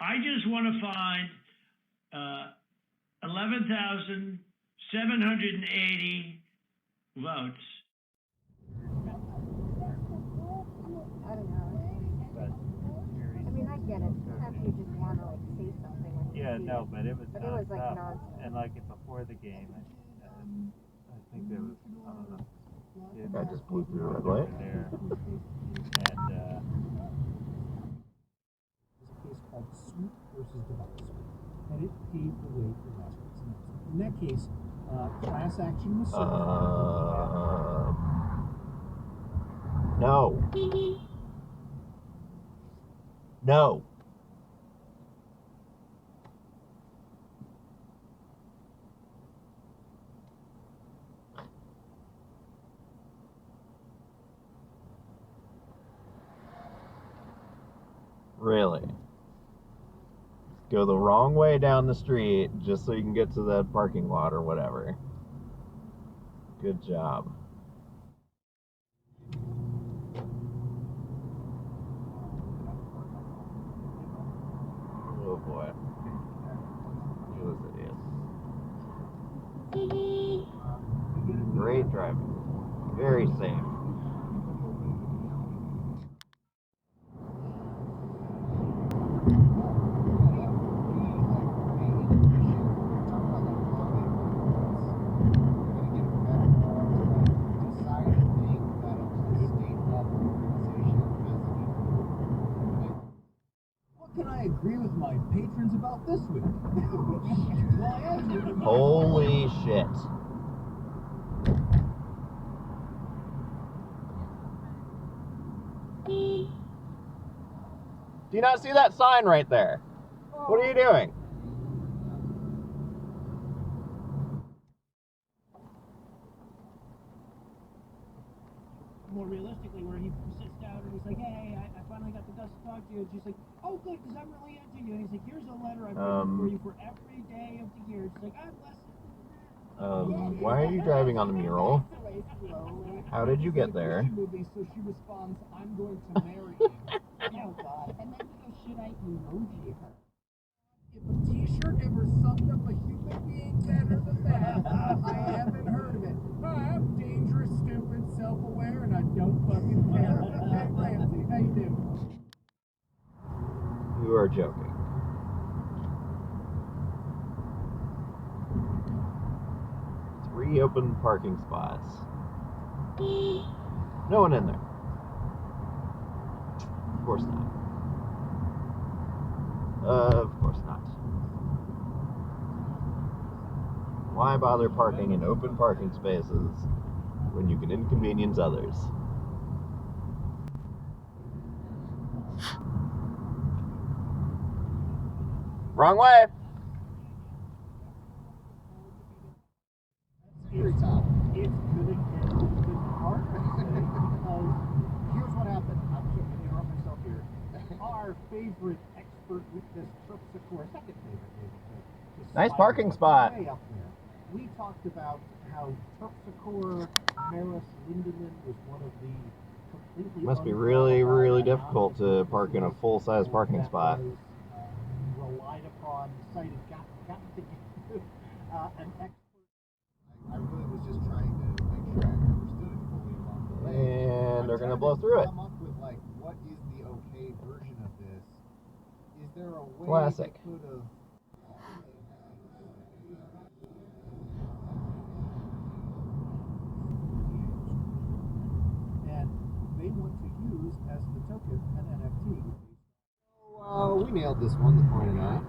I just want to find 11,780 votes. I don't know. I mean, I get it. Sometimes you just want to like say something when you see it. But it was But it was like nonsense. And like before the game, I think there was, I don't know. I just blew through the red light. There. And There's a case called Sweet versus Device, and it paved the way for lawsuits. In that case, class action was certified. No. No. Really? Go the wrong way down the street just so you can get to that parking lot or whatever. Good job. Oh boy. Those idiots. Great driving. Very safe. Agree with my patrons about this week. Holy shit. Do you not see that sign right there? What are you doing? More realistically, where he sits down and he's like, hey, I finally got the guts to talk to you. And she's like, oh, good, because I'm really into you. And he's like, here's a letter I've written for you for every day of the year. She's like, I'm blessed. Why are you driving on the mural? How did you get there? So she responds, I'm going to marry you. Oh, God. And then he goes, should I emoji her? If a t-shirt ever summed up a human being better than that, I haven't heard of it. I'm dangerous, stupid, self-aware, and I don't fucking care. Hey, Ramsey, how you doing? You are joking. 3 open parking spots. No one in there. Of course not. Of course not. Why bother parking in open parking spaces when you can inconvenience others? Wrong way! It's good hard. Here's what happened. I'm just going to interrupt myself here. Our favorite expert witness, Terpsichore, second favorite. Nice parking spot. Way up there. We talked about how Terpsichore Maris Lindemann was one of the completely Must be really, really difficult to park in a full-size parking spot. Relied upon, cited, got to give an expert. I really was just trying to make sure I understood it fully along the way. And they're going to blow through it. Come up with like, what is the okay version of this? Is there a way Classic. they could have? And they want to use as the token an NFT. So we nailed this one, the point and I.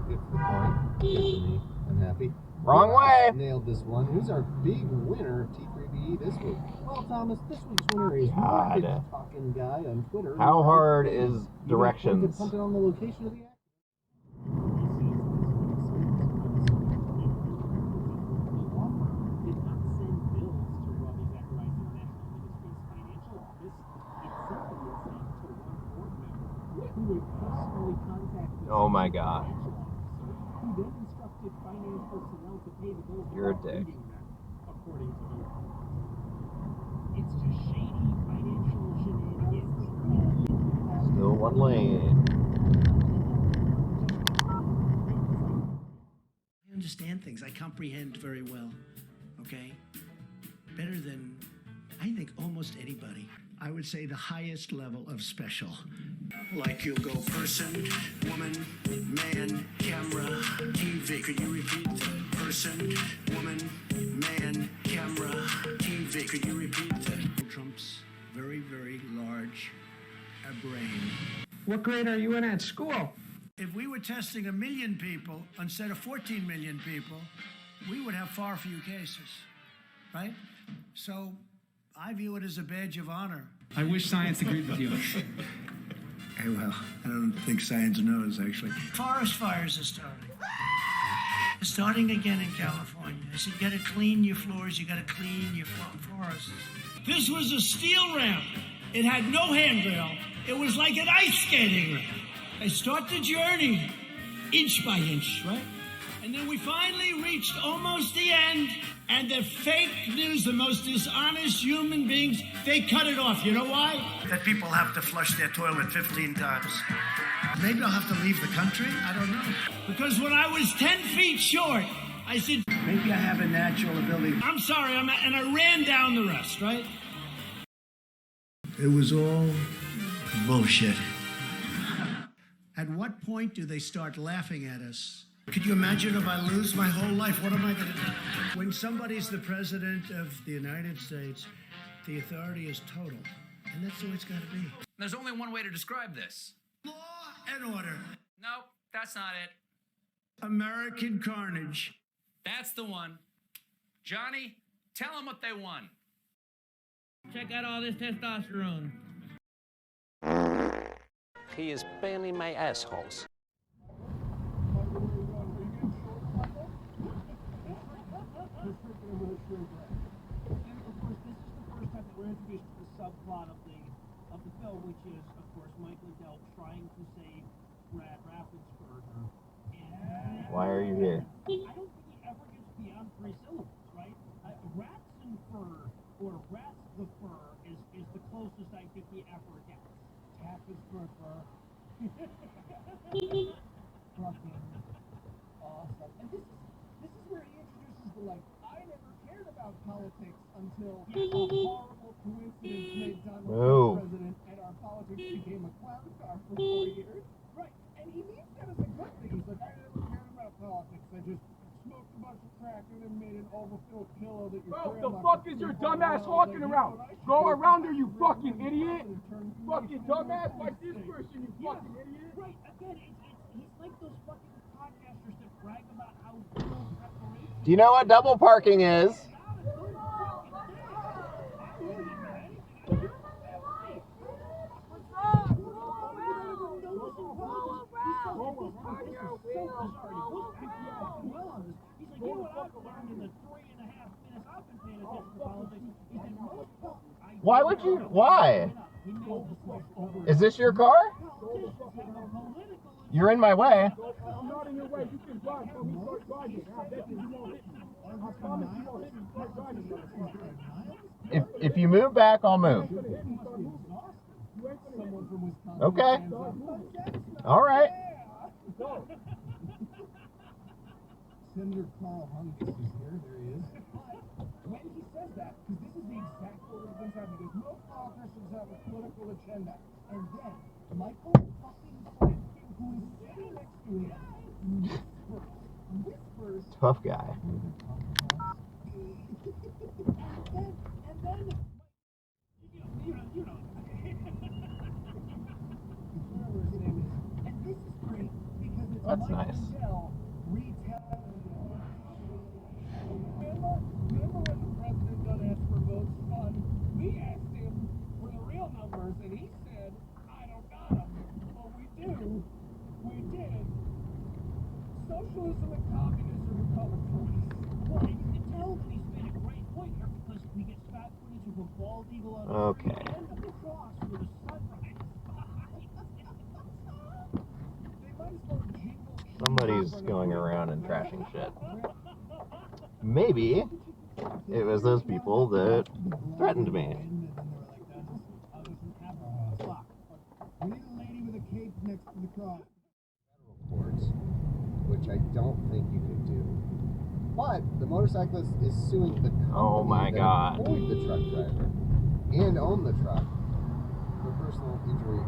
Good for the point. Good for me. I'm happy. Wrong way! Nailed this one. Who's our big winner of T3BE this week? Well, Thomas, this week's winner is Market Talking Guy on Twitter. How hard is directions? Something on the location of the accident. Oh my god. You're a dick. It's just shady financial shenanigans. Still one lane. things. I comprehend very well, okay? Better than, I think, almost anybody. I would say the highest level of special. Like you'll go person, woman, man, camera, TV. Could you repeat that? Person, woman, man, camera, TV. Could you repeat that? Trump's very, very large brain. What grade are you in at school? If we were testing 1 million people instead of 14 million people, we would have far fewer cases, right? So I view it as a badge of honor. I wish science agreed with you. Hey, well, I don't think science knows, actually. Forest fires are starting. They're starting again in California. I said, you gotta clean your floors, you gotta clean your forests. This was a steel ramp. It had no handrail. It was like an ice skating rink. I start the journey inch by inch, right? And then we finally reached almost the end, and the fake news, the most dishonest human beings, they cut it off. You know why? That people have to flush their toilet 15 times. Maybe I'll have to leave the country. I don't know. Because when I was 10 feet short, I said, maybe I have a natural ability. I'm sorry, and I ran down the rest, right? It was all bullshit. At what point do they start laughing at us? Could you imagine if I lose my whole life? What am I going to do? When somebody's the president of the United States, the authority is total. And that's the way it's got to be. There's only one way to describe this. Law and order. Nope, that's not it. American carnage. That's the one. Johnny, tell them what they won. Check out all this testosterone. He is barely my assholes. Subplot of the film, which is, of course, Mike Lindell trying to save Brad Raffensperger. And Why are you here? I don't think he ever gets beyond 3 syllables, right? Ratzenfur, or Rats the Fur, is the closest I think he ever gets. Raffensperger. Fucking awesome. And this is where he introduces the, like, I never cared about politics until a horrible coincidence made Donald Trump president, and our politics became a clown car for 4 years. Right, and he means that as a good thing. He's like, I never cared about politics. I just smoked a bunch of crack and then made an overfilled pillow that your Bro, the fuck is your dumbass walking around? Go around her, you fucking idiot! Fucking dumbass like this person, you fucking idiot! Right, again, he's like those fucking podcasters that brag about how little preparation. Do you know what double parking is? Why would you? Why? Is this your car? You're in my way. I'm not in your way, you can drive, so we start driving. I bet you won't hit me. I promise you won't hit me, start driving. If you move back, I'll move. Okay. All right. Senator Carl Hungus is here. There he is. When he says that, because this is the exact order of things happening, because most politicians have a political agenda, and then Michael fucking Flankin, who is sitting next to him, whispers. Tough guy. And then, you know. Whatever his name is. And this is great because it's That's Mike nice. Lindell retelling. Remember when the president got asked for votes on? We asked him for the real numbers, and he said, I don't got them. But we do. We did. Socialism and communism are color choice. Well, and you can tell that he's made a great point here because we get fat footage of a bald eagle on the Okay. end of the cross with a sunrise. They might as well jingle. Somebody's going around and trashing shit. Maybe it was those people that threatened me. We need a lady with a cape next to the cross. Courts, which I don't think you could do But the motorcyclist is suing the company Oh my that God. employed the truck driver and owned the truck for personal injury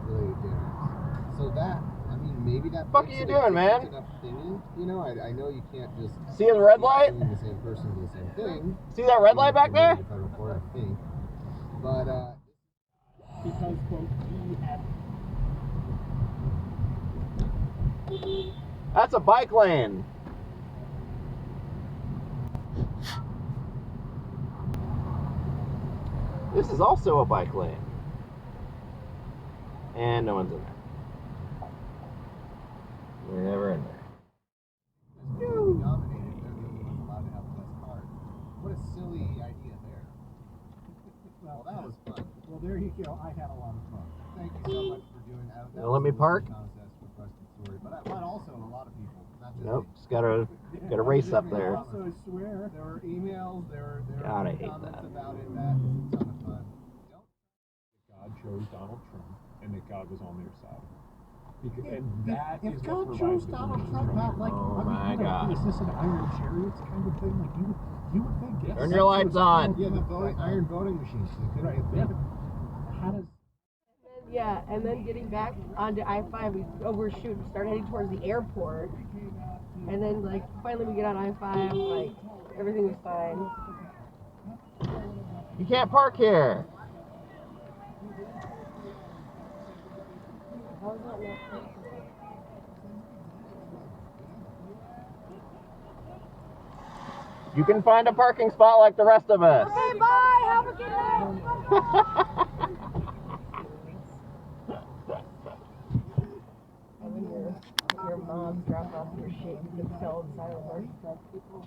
related damages. So that, I mean, maybe that Fuck makes are you it a doing, man? different enough thingy. You know, I know you can't just See the red light? suing the same person for the same thing. See that red light back there? In federal court, I think. But Because, quote, he had... That's a bike lane. This is also a bike lane. And no one's in there. We're never in there. nominated, they're the only ones allowed to have the best card. What a silly idea there. Well, that was fun. Well, there you go. I had a lot of fun. Thank you so much for doing that. Now let me park. Contest with Rusted Story, but also a lot of people, not just Nope, me. just gotta race up there. Also, I swear, There were emails, there God, I were hate comments that. about it. That was a ton of fun. God chose Donald Trump and that God was on their side. Because, and that if is God what chose provides the Donald religious Trump struggle. out, like, Oh I mean, my you know, God. is this an Iron Chariots kind of thing? Like, you would think. Yes. Turn your lights on. Yeah, the iron voting machines. They couldn't get through. How does... Yeah, and then getting back onto I-5, we overshoot and start heading towards the airport. And then, like, finally we get on I-5, like, everything was fine. You can't park here. How's that not? You can find a parking spot like the rest of us. Okay, bye! Have a good night! When your mom drop off your shit, you can sell inside of the horse truck people.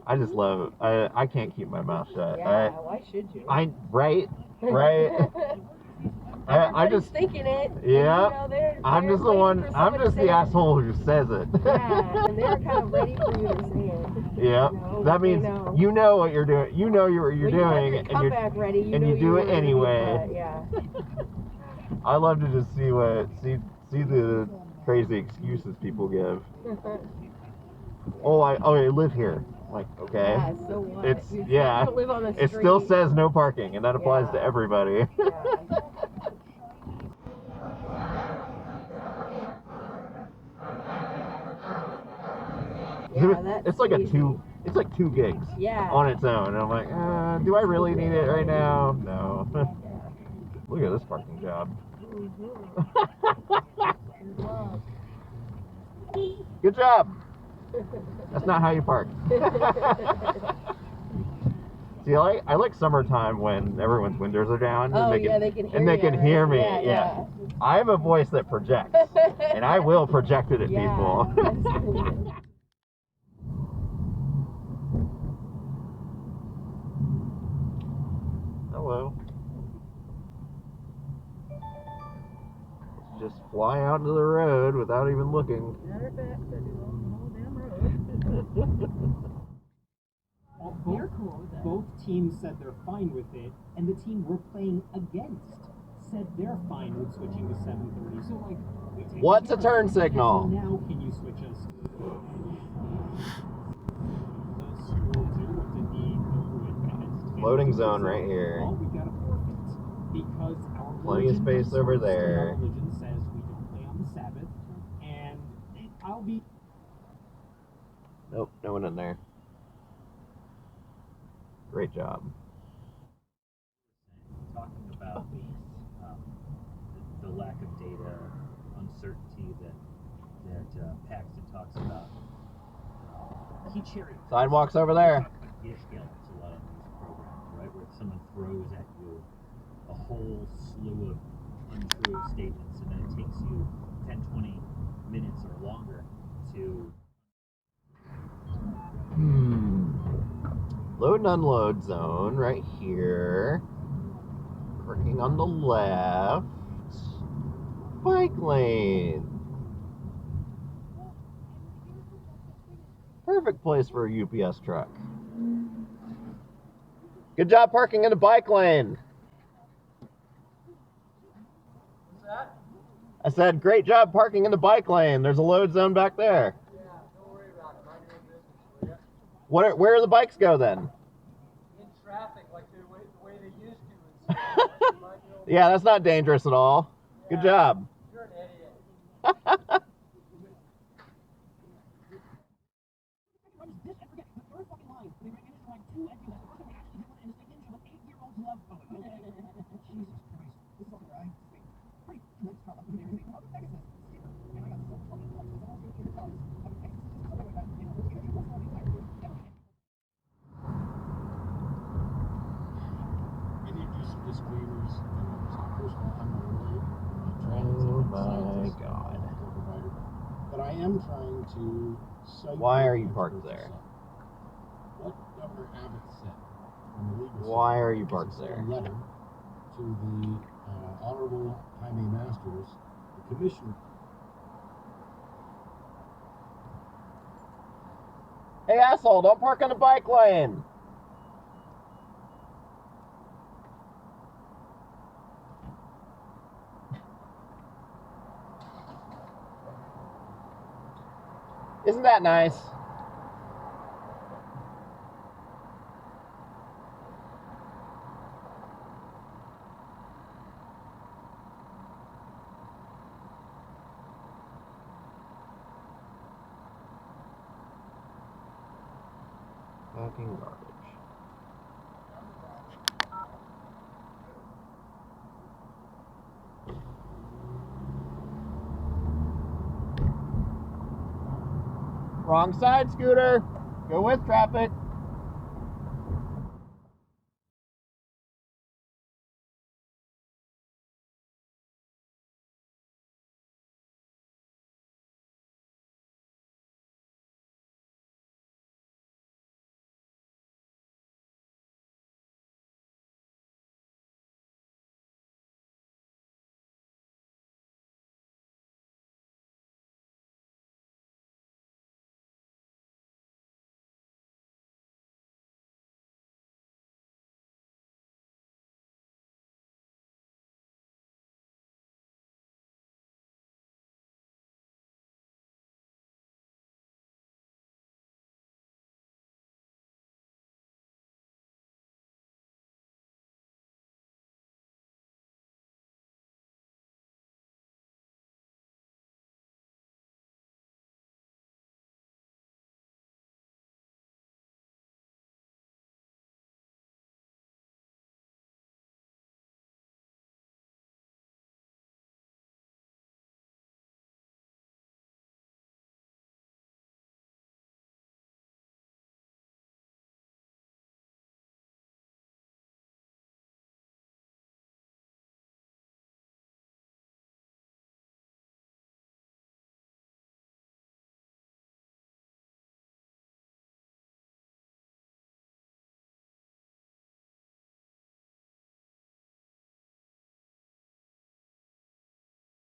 I just love it. I can't keep my mouth shut. Yeah, why should you? Right. I Everybody's just thinking it. Yeah. You know, they're I'm just the waiting one. for I'm someone to just say the it. asshole who says it. Yeah, and they're kind of ready for you to say it. Yeah. You know, That means know. you know what you're doing. You know what you're When you doing, have your comeback ready, you and know you do it were ready, anyway. but, yeah. I love to just see the crazy excuses people give. I live here. Like, okay. Yeah, so what? It's You yeah. don't live on the It street. still says no parking, and that applies to Yeah. everybody. Yeah, it's like crazy. It's like 2 gigs. Yeah. On its own. And I'm like, do I really need it right now? No. Look at this parking job. Good job. That's not how you park. See, I like summertime when everyone's windows are down Oh, and they can hear and they you, can right? hear me. Yeah. I have a voice that projects, and I will project it at people. Hello. Just fly out into the road without even looking. Both teams said they're fine with it, and the team we're playing against said they're fine with switching to 7:30. So, like, we take What's a turn signal? So now can you switch us? Loading zone right here. Well, we gotta forfeit because our Plenty of religion space over consorts, there. Our religion says we don't play on the Sabbath, and I'll be. Nope, no one in there. Great job. Talking about the lack of data, uncertainty that Paxton talks about. He cherry Sidewalks over there. Gish gallons a lot of these programs, right? Where someone throws at you a whole slew of untrue statements, and then it takes you 10, 20 minutes or longer to. Load and unload zone right here. Parking on the left. Bike lane. Perfect place for a UPS truck. Good job parking in the bike lane. What's that? I said, great job parking in the bike lane. There's a load zone back there. Yeah, don't worry about it. Mind your own business, will ya? Where do the bikes go then? In traffic, like the way they used to. And stuff. Mind your own Yeah, that's not dangerous at all. Good Yeah. job. You're an idiot. I need to do some disclaimers. First of all, I'm not a lawyer. Oh my God. But I am trying to cite. Why are you parked there? What Governor Abbott said on the legal Why side are you is parked he sent there? a letter to the Honorable Jaime Masters, the Commissioner. Hey, asshole, don't park on the bike lane. Isn't that nice? Fucking garbage. Wrong side, Scooter. Go with traffic.